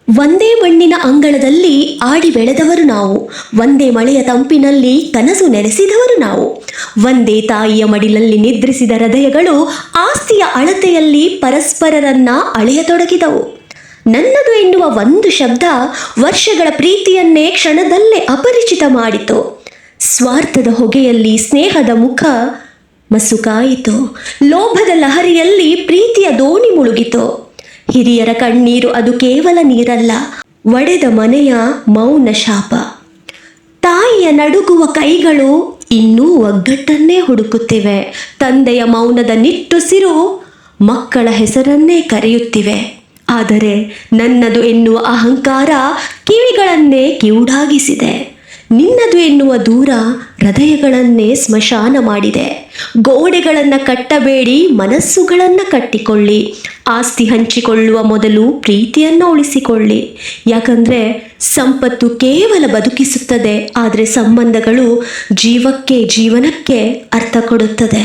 ಒಂದೇ ಮಣ್ಣಿನ ಅಂಗಳದಲ್ಲಿ ಆಡಿ ಬೆಳೆದವರು ನಾವು, ಒಂದೇ ಮಳೆಯ ತಂಪಿನಲ್ಲಿ ಕನಸು ನೆಲೆಸಿದವರು ನಾವು, ಒಂದೇ ತಾಯಿಯ ಮಡಿಲಲ್ಲಿ ನಿದ್ರಿಸಿದ ಹೃದಯಗಳು ಆಸ್ತಿಯ ಅಳತೆಯಲ್ಲಿ ಪರಸ್ಪರರನ್ನ ಅಳೆಯತೊಡಗಿದವು. ನನ್ನದು ಎನ್ನುವ ಒಂದು ಶಬ್ದ ವರ್ಷಗಳ ಪ್ರೀತಿಯನ್ನೇ ಕ್ಷಣದಲ್ಲೇ ಅಪರಿಚಿತ ಮಾಡಿತು. ಸ್ವಾರ್ಥದ ಹೊಗೆಯಲ್ಲಿ ಸ್ನೇಹದ ಮುಖ ಮಸುಕಾಯಿತು, ಲೋಭದ ಲಹರಿಯಲ್ಲಿ ಪ್ರೀತಿಯ ದೋಣಿ ಮುಳುಗಿತು. ಹಿರಿಯರ ಕಣ್ಣೀರು ಅದು ಕೇವಲ ನೀರಲ್ಲ, ಒಡೆದ ಮನೆಯ ಮೌನ ಶಾಪ. ತಾಯಿಯ ನಡುಗುವ ಕೈಗಳು ಇನ್ನೂ ಒಗ್ಗಟ್ಟನ್ನೇ ಹುಡುಕುತ್ತಿವೆ, ತಂದೆಯ ಮೌನದ ನಿಟ್ಟುಸಿರು ಮಕ್ಕಳ ಹೆಸರನ್ನೇ ಕರೆಯುತ್ತಿವೆ. ಆದರೆ ನನ್ನದು ಎನ್ನುವ ಅಹಂಕಾರ ಕಿವಿಗಳನ್ನೇ ಕಿವುಡಾಗಿಸಿದೆ, ನಿನ್ನದು ಎನ್ನುವ ದೂರ ಹೃದಯಗಳನ್ನೇ ಸ್ಮಶಾನ ಮಾಡಿದೆ. ಗೋಡೆಗಳನ್ನು ಕಟ್ಟಬೇಡಿ, ಮನಸ್ಸುಗಳನ್ನು ಕಟ್ಟಿಕೊಳ್ಳಿ. ಆಸ್ತಿ ಹಂಚಿಕೊಳ್ಳುವ ಮೊದಲು ಪ್ರೀತಿಯನ್ನು ಉಳಿಸಿಕೊಳ್ಳಿ. ಯಾಕಂದರೆ ಸಂಪತ್ತು ಕೇವಲ ಬದುಕಿಸುತ್ತದೆ, ಆದರೆ ಸಂಬಂಧಗಳು ಜೀವನಕ್ಕೆ ಅರ್ಥ ಕೊಡುತ್ತದೆ.